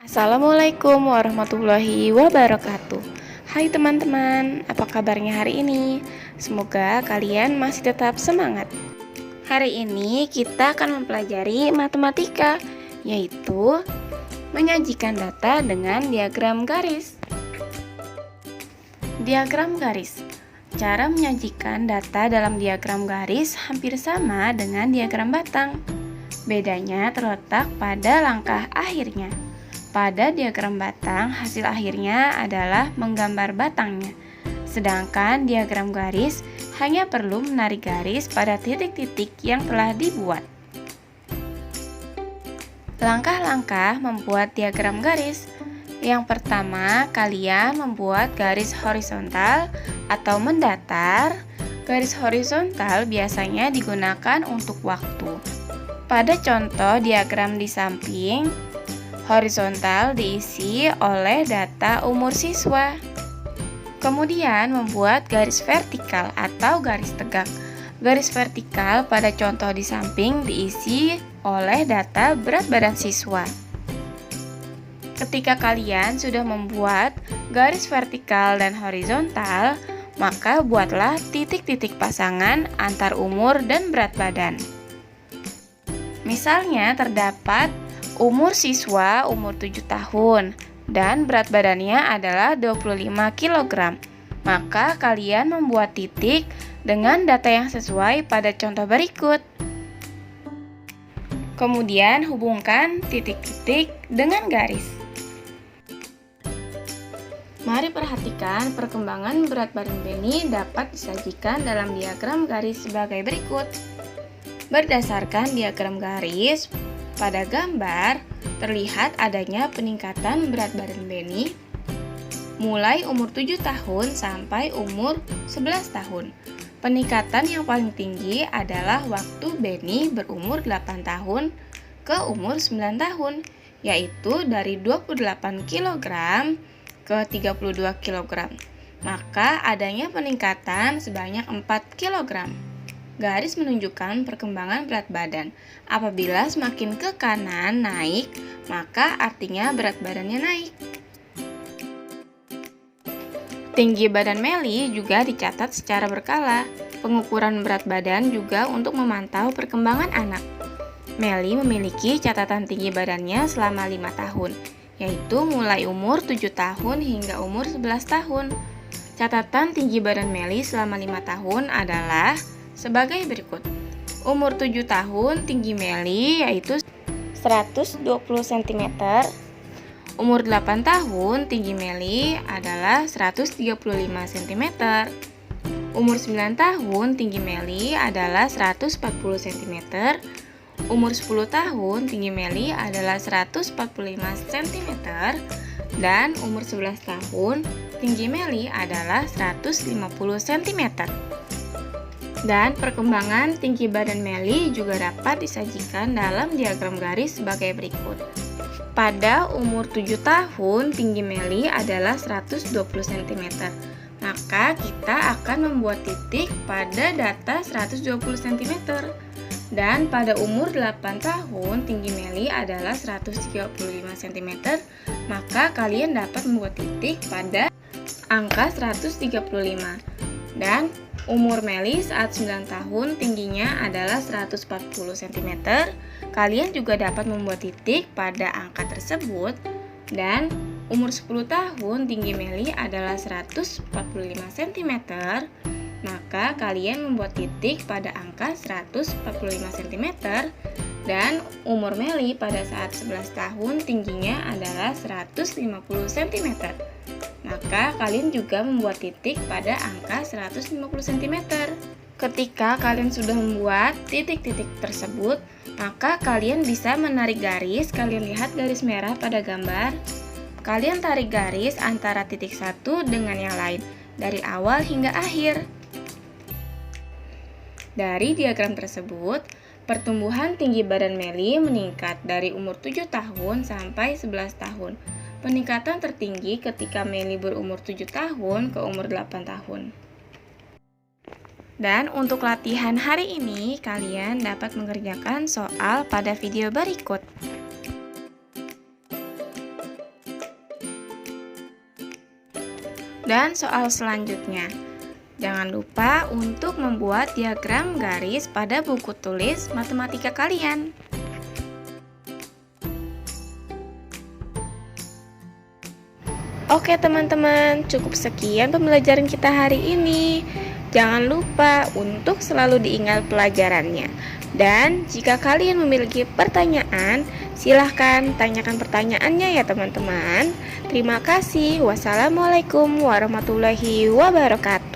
Assalamualaikum warahmatullahi wabarakatuh. Hai teman-teman, apa kabarnya hari ini? Semoga kalian masih tetap semangat. Hari ini kita akan mempelajari matematika, yaitu menyajikan data dengan diagram garis. Diagram garis. Cara menyajikan data dalam diagram garis hampir sama dengan diagram batang. Bedanya terletak pada langkah akhirnya. Pada diagram batang, hasil akhirnya adalah menggambar batangnya. Sedangkan diagram garis hanya perlu menarik garis pada titik-titik yang telah dibuat. Langkah-langkah membuat diagram garis. Yang pertama, kalian membuat garis horizontal atau mendatar. Garis horizontal biasanya digunakan untuk waktu. Pada contoh diagram di samping, horizontal diisi oleh data umur siswa. Kemudian membuat garis vertikal atau garis tegak. Garis vertikal pada contoh di samping diisi oleh data berat badan siswa. Ketika kalian sudah membuat garis vertikal dan horizontal, maka buatlah titik-titik pasangan antar umur dan berat badan. Misalnya terdapat umur siswa umur 7 tahun dan berat badannya adalah 25 kg. Maka kalian membuat titik dengan data yang sesuai pada contoh berikut. Kemudian hubungkan titik-titik dengan garis. Mari perhatikan perkembangan berat badan Beni dapat disajikan dalam diagram garis sebagai berikut. Berdasarkan diagram garis, pada gambar, terlihat adanya peningkatan berat badan Beni mulai umur 7 tahun sampai umur 11 tahun. Peningkatan yang paling tinggi adalah waktu Beni berumur 8 tahun ke umur 9 tahun, yaitu dari 28 kg ke 32 kg. Maka adanya peningkatan sebanyak 4 kg. Garis menunjukkan perkembangan berat badan. Apabila semakin ke kanan naik, maka artinya berat badannya naik. Tinggi badan Meli juga dicatat secara berkala. Pengukuran berat badan juga untuk memantau perkembangan anak. Meli memiliki catatan tinggi badannya selama 5 tahun, yaitu mulai umur 7 tahun hingga umur 11 tahun. Catatan tinggi badan Meli selama 5 tahun adalah sebagai berikut. Umur 7 tahun tinggi Meli yaitu 120 cm. Umur 8 tahun tinggi Meli adalah 135 cm. Umur 9 tahun tinggi Meli adalah 140 cm. Umur 10 tahun tinggi Meli adalah 145 cm. Dan umur 11 tahun tinggi Meli adalah 150 cm. Dan perkembangan tinggi badan Meli juga dapat disajikan dalam diagram garis sebagai berikut. Pada umur 7 tahun, tinggi Meli adalah 120 cm. Maka kita akan membuat titik pada data 120 cm. Dan pada umur 8 tahun, tinggi Meli adalah 135 cm. Maka kalian dapat membuat titik pada angka 135. Dan umur Meli saat 9 tahun tingginya adalah 140 cm. Kalian juga dapat membuat titik pada angka tersebut. Dan umur 10 tahun tinggi Meli adalah 145 cm. Maka kalian membuat titik pada angka 145 cm. Dan umur Meli pada saat 11 tahun tingginya adalah 150 cm. Maka kalian juga membuat titik pada angka 150 cm. Ketika kalian sudah membuat titik-titik tersebut, maka kalian bisa menarik garis. Kalian lihat garis merah pada gambar. Kalian tarik garis antara titik satu dengan yang lain, dari awal hingga akhir. Dari diagram tersebut, pertumbuhan tinggi badan Meli meningkat dari umur 7 tahun sampai 11 tahun. Peningkatan tertinggi ketika Meli berumur 7 tahun ke umur 8 tahun. Dan untuk latihan hari ini, kalian dapat mengerjakan soal pada video berikut. Dan soal selanjutnya, jangan lupa untuk membuat diagram garis pada buku tulis matematika kalian. Oke teman-teman, cukup sekian pembelajaran kita hari ini. Jangan lupa untuk selalu diingat pelajarannya. Dan jika kalian memiliki pertanyaan, silahkan tanyakan pertanyaannya ya teman-teman. Terima kasih. Wassalamualaikum warahmatullahi wabarakatuh.